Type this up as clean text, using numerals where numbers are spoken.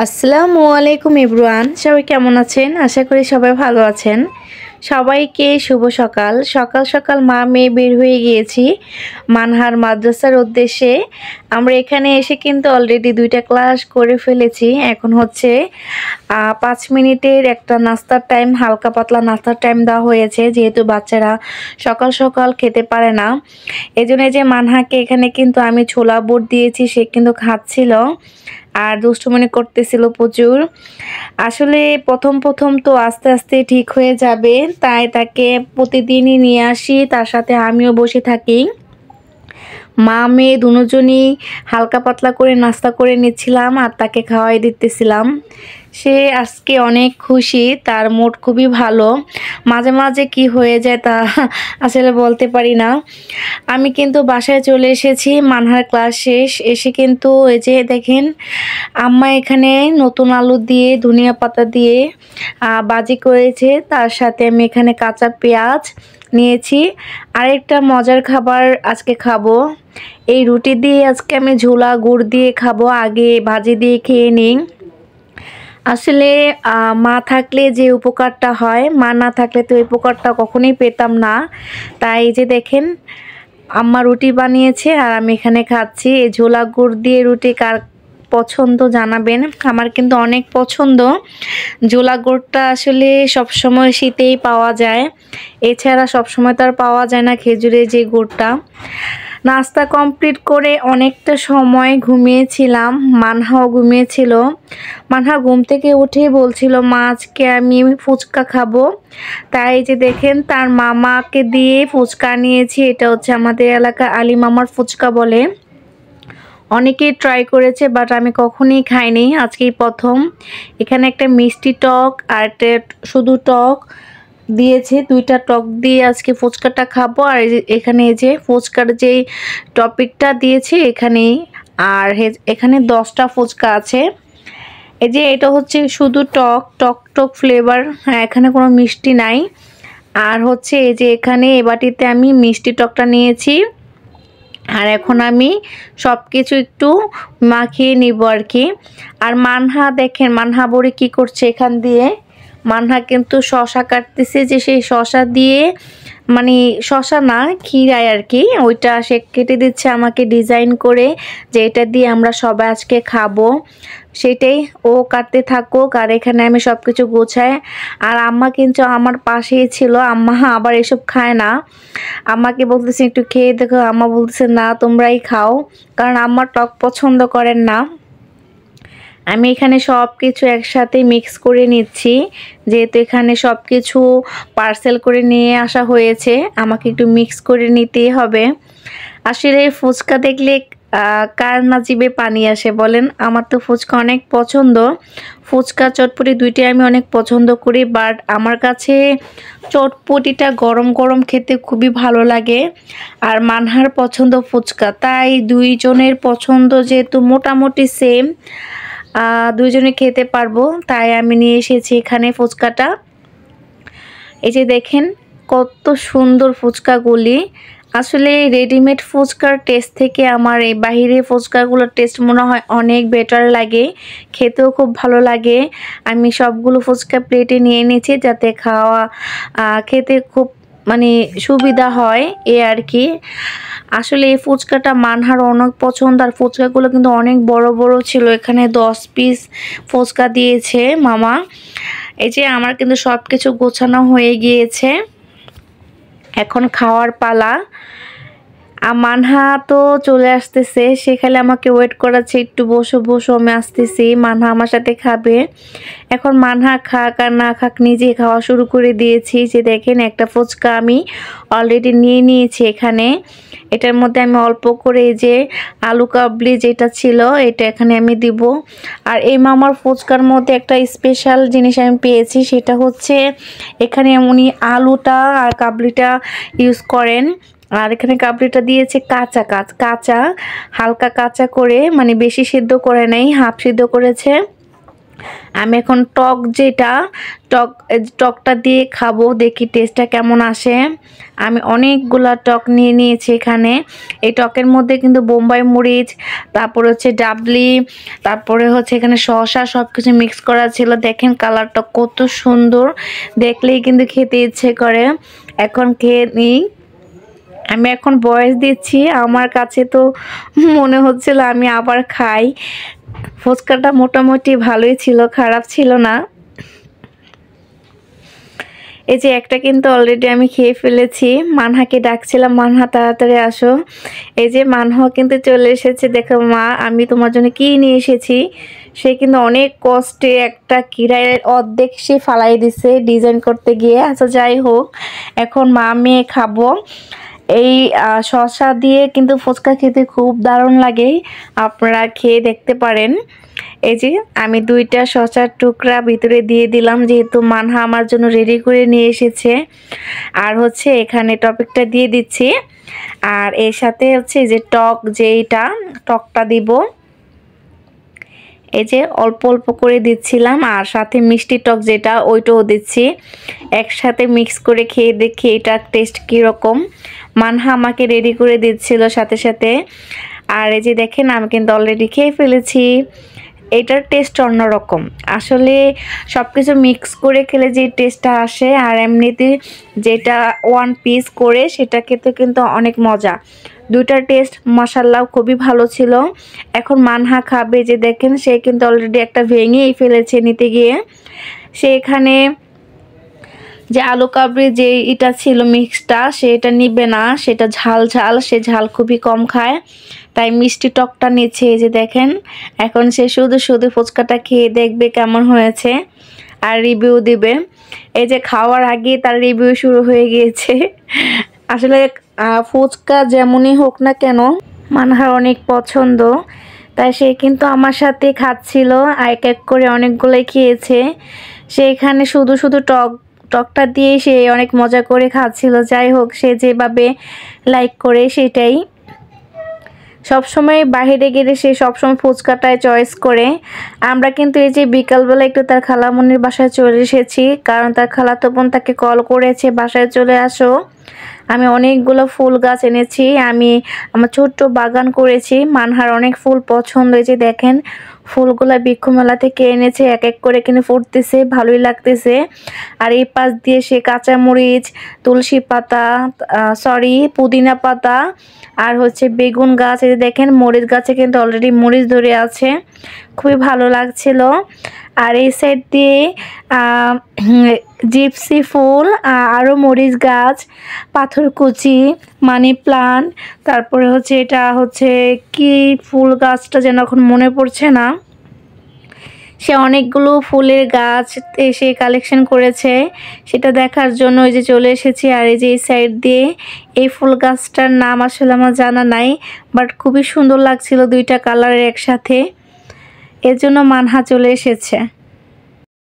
আসসালামু আলাইকুম এভরিওয়ান, সবাই কেমন আছেন? আশা করি সবাই ভালো আছেন। সবাইকে শুভ সকাল। সকাল সকাল মা মেয়ে বের হয়ে গিয়েছি মানহার মাদ্রাসার উদ্দেশ্যে। আমরা এখানে এসে কিন্তু অলরেডি 2টা ক্লাস করে ফেলেছি। এখন হচ্ছে 5 মিনিটের একটা নাস্তার টাইম, হালকা পাতলা নাস্তার টাইম দেওয়া হয়েছে, যেহেতু বাচ্চারা সকাল সকাল খেতে পারে না। এজন্য যে মানহাকে এখানে কিন্তু আমি ছোলা বুট দিয়েছি, সে কিন্তু খাচ্ছিল আর দুষ্টুমনি করতেছিল প্রচুর। আসলে প্রথম তো আস্তে আস্তে ঠিক হয়ে যাবে, তাই তাকে প্রতিদিনই নিয়ে আসি, তার সাথে আমিও বসে থাকি। মা মেয়ে দুজনই হালকা পাতলা করে নাস্তা করে নিচ্ছিলাম আর তাকে খাওয়াই দিতেছিলাম। সে আজকে অনেক খুশি, তার মুড খুবই ভালো। মাঝে মাঝে কি হয়ে যায় তা আসলে বলতে পারি না। আমি কিন্তু বাসায় চলে এসেছি, মানহার ক্লাস শেষ। এসে কিন্তু এই যে দেখেন, আম্মা এখানে নতুন আলু দিয়ে ধনিয়া পাতা দিয়ে ভাজি করেছে, তার সাথে আমি এখানে কাঁচা পেঁয়াজ নিয়েছি। আরেকটা মজার খাবার আজকে খাবো, এই রুটি দিয়ে আজকে আমি ঝোলা গুড় দিয়ে খাবো। আগে ভাজি দিয়ে খেয়ে নিই। আসলে মা থাকলে যে উপকারটা হয়, মা না থাকলে তো এই উপকারটা কখনোই পেতাম না। তাই যে দেখেন, আম্মা রুটি বানিয়েছে আর আমি এখানে খাচ্ছি। এই ঝোলা গুড় দিয়ে রুটি কার পছন্দ জানাবেন। আমার কিন্তু অনেক পছন্দ। ঝোলা গুড়টা আসলে সবসময় শীতেই পাওয়া যায়, এছাড়া সবসময় তো আর পাওয়া যায় না খেজুরের যে গুড়টা। নাস্তা কমপ্লিট করে অনেকটা সময় ঘুমিয়েছিলাম, মানহাও ঘুমিয়েছিল। মানহা ঘুম থেকে উঠে বলছিল, মা আজকে আমি ফুচকা খাবো। তাই যে দেখেন, তার মামাকে দিয়ে ফুচকা নিয়েছি। এটা হচ্ছে আমাদের এলাকা আলী মামার ফুচকা বলে। অনেকেই ট্রাই করেছে, বাট আমি কখনোই খাইনি, আজকেই প্রথম। এখানে একটা মিষ্টি টক আর একটা শুধু টক দিয়েছে, 2টা টক দিয়ে আজকে ফুচকাটা খাবো। আর এখানে এই যে ফুচকার যেই টপিকটা দিয়েছে এখানে, আর এখানে 10টা ফুচকা আছে। এই যে এটা হচ্ছে শুধু টক ফ্লেভার, হ্যাঁ, এখানে কোনো মিষ্টি নাই। আর হচ্ছে এই যে এখানে এ বাটিতে আমি মিষ্টি টকটা নিয়েছি। আর এখন আমি সব কিছু একটু মাখিয়ে নিব আর কি। আর মানহা দেখেন, মানহা বড়ি কি করছে এখান দিয়ে। মানহা কিন্তু শশা কাটতেছে, যে সেই শশা দিয়ে, মানে শশা না, ক্ষীরায় আর কি, ওইটা সে কেটে দিচ্ছে আমাকে ডিজাইন করে, যে এটা দিয়ে আমরা সবাই আজকে খাবো। সেটাই ও কাটতে থাকুক আর এখানে আমি সব কিছু গোছাই। আর আম্মা কিন্তু আমার পাশেই ছিল। আম্মা আবার এসব খায় না, আম্মাকে বলতেছি একটু খেয়ে দেখো, আম্মা বলতেছে না তোমরাই খাও, কারণ আম্মা টক পছন্দ করেন না। আমি এখানে সব কিছু একসাথে মিক্স করে নিচ্ছি, যেহেতু এখানে সব কিছু পার্সেল করে নিয়ে আসা হয়েছে, আমাকে একটু মিক্স করে নিতেই হবে। আসলে ফুচকা দেখলে কার না জিভে পানি আসে বলেন। আমার তো ফুচকা অনেক পছন্দ, ফুচকা চটপটি দুইটাই আমি অনেক পছন্দ করি। বাট আমার কাছে চটপটিটা গরম গরম খেতে খুবই ভালো লাগে, আর মানহার পছন্দ ফুচকা। তাই দুইজনের পছন্দ যেহেতু মোটামুটি সেম, দুইজনে খেতে পারবো, তাই আমি নিয়ে এসেছি এখানে ফুচকাটা। এই যে দেখেন কত সুন্দর ফুচকাগুলি। আসলে রেডিমেড ফুচকার টেস্ট থেকে আমার এই বাহিরের ফুচকাগুলোর টেস্ট মনে হয় অনেক বেটার লাগে, খেতেও খুব ভালো লাগে। আমি সবগুলো ফুচকা প্লেটে নিয়ে নিয়েছি, যাতে খেতে খুব মানে সুবিধা হয় এ আর কি। আসলে এই ফুচকাটা মানহার অনেক পছন্দ, আর ফুচকাগুলো কিন্তু অনেক বড় বড় ছিল। এখানে 10 পিস ফুচকা দিয়েছে মামা। এই যে আমার কিন্তু সব কিছু গোছানো হয়ে গিয়েছে, এখন খাওয়ার পালা। মানহা তো চলে আসতেছে, সেখানে আমাকে ওয়েট করাচ্ছে, একটু বসো বসো আমি আসতেছি, মানহা আমার সাথে খাবে। এখন মানহা খাক আর না খাক, নিজে খাওয়া শুরু করে দিয়েছি। যে দেখেন একটা ফুচকা আমি অলরেডি নিয়ে নিয়েছি এখানে। এটার মধ্যে আমি অল্প করে যে আলু কাবলি যেটা ছিল এটা এখানে আমি দিব। আর এই মামার ফুচকার মধ্যে একটা স্পেশাল জিনিস আমি পেয়েছি, সেটা হচ্ছে এখানে উনি আলুটা আর কাবলিটা ইউজ করেন। আর এখানে কাবলিটা দিয়েছে কাঁচা, হালকা কাঁচা করে, মানে বেশি সিদ্ধ করে নেই, হাফ সিদ্ধ করেছে। আমি এখন টকটা দিয়ে খাবো, দেখি টেস্টটা কেমন আসে। আমি অনেকগুলা টক নিয়ে নিয়েছি এখানে। এই টকের মধ্যে কিন্তু বোম্বাই মরিচ, তারপরে হচ্ছে ডাবলি, তারপরে হচ্ছে এখানে শসা সব কিছু মিক্স করা ছিল। দেখেন কালারটা কত সুন্দর, দেখলেই কিন্তু খেতে ইচ্ছে করে। এখন খেয়ে নিই। আমি এখন ভয়েস দিচ্ছি, আমার কাছে তো মনে হচ্ছিল আমি আবার খাই। ফুচকাটা মোটামুটি ভালোই ছিল, খারাপ ছিল না। এই যে একটা কিন্তু অলরেডি আমি খেয়ে ফেলেছি। মানহাকে ডাকছিলাম, মানহা তাড়াতাড়ি আসো। এই যে মানহা কিন্তু চলে এসেছে। দেখো মা, আমি তোমার জন্য কি নিয়ে এসেছি। সে কিন্তু অনেক কষ্টে একটা কিরায়ের অর্ধেক সে ফালাই দিছে ডিজাইন করতে গিয়ে। আচ্ছা যাই হোক, এখন মা মেয়ে খাবো। এই শসা দিয়ে কিন্তু ফুচকা খেতে খুব দারুণ লাগে, আপনারা খেয়ে দেখতে পারেন। এই যে আমি 2টা শসার টুকরা ভিতরে দিয়ে দিলাম, যেহেতু মানহা আমার জন্য রেডি করে নিয়ে এসেছে। আর হচ্ছে এখানে টপিকটা দিয়ে দিচ্ছি, আর এর সাথে হচ্ছে যে টকটা দিব। এই যে অল্প অল্প করে দিচ্ছিলাম, আর সাথে মিষ্টি টক যেটা ওইটাও দিচ্ছি। একসাথে মিক্স করে খেয়ে দেখি এটার টেস্ট কীরকম। মানহা আমাকে রেডি করে দিচ্ছিল সাথে সাথে। আর এই যে দেখেন আমি কিন্তু অলরেডি খেয়ে ফেলেছি। এটার টেস্ট অন্যরকম, আসলে সব কিছু মিক্স করে খেলে যে টেস্টটা আসে, আর এমনিতে যেটা ওয়ান পিস করে সেটা খেতে কিন্তু অনেক মজা। 2টার টেস্ট মাশাআল্লাহ খুবই ভালো ছিল। এখন মানহা খাবে, যে দেখেন সে কিন্তু অলরেডি একটা ভেঙেই ফেলেছে নিতে গিয়ে। সে এখানে যে আলু কাবলি যে এটা ছিল মিক্সটা, সেটা নিবে না, সেটা ঝাল, সে ঝাল খুবই কম খায়, তাই মিষ্টি টকটা নিচ্ছে। এই যে দেখেন, এখন সে শুধু শুধু ফুচকাটা খেয়ে দেখবে কেমন হয়েছে, আর রিভিউ দিবে। এই যে খাওয়ার আগে তার রিভিউ শুরু হয়ে গিয়েছে। আসলে ফুচকা যেমনই হোক না কেন মানহার অনেক পছন্দ, তাই সে কিন্তু আমার সাথে খাচ্ছিল, এক এক করে অনেকগুলোই খেয়েছে। সে এখানে শুধু শুধু টকটা দিয়ে সে অনেক মজা করে খাচ্ছিল। যাই হোক, সে যেভাবে লাইক করে সেটাই। সবসময় বাইরে গেলে সে সবসময় ফুচকাটায় চয়েস করে। আমরা কিন্তু এই যে বিকালবেলা একটু তার খালামণির বাসায় চলে এসেছি, কারণ তার খালাতো বোন তাকে কল করেছে বাসায় চলে আসো। আমি অনেকগুলো ফুল গাছ এনেছি, আমি আমার ছোট্ট বাগান করেছি। মানহার অনেক ফুল পছন্দ। এই যে দেখেন ফুলগুলা বৃক্ষমেলা থেকে এনেছে, এক এক করে কিনে ফুটতেছে, ভালোই লাগতেছে। আর এই পাশ দিয়ে সে কাঁচামরিচ, তুলসী পাতা, পুদিনা পাতা, আর হচ্ছে বেগুন গাছ। এই যে দেখেন মরিচ গাছে কিন্তু অলরেডি মরিচ ধরে আছে, খুবই ভালো লাগছিল। আর এই সাইড দিয়ে জিপসি ফুল, আরও মরিচ গাছ, পাথরকুচি, মানি প্লান্ট, তারপরে হচ্ছে এটা হচ্ছে কি ফুল গাছটা যেন এখন মনে পড়ছে না। সে অনেকগুলো ফুলের গাছ এসে কালেকশন করেছে, সেটা দেখার জন্য ওই যে চলে এসেছি। আর এই যে এই সাইড দিয়ে এই ফুল গাছটার নাম আসলে আমার জানা নাই, বাট খুবই সুন্দর লাগছিল 2টা কালারের একসাথে, এর জন্য মানহা চলে এসেছে।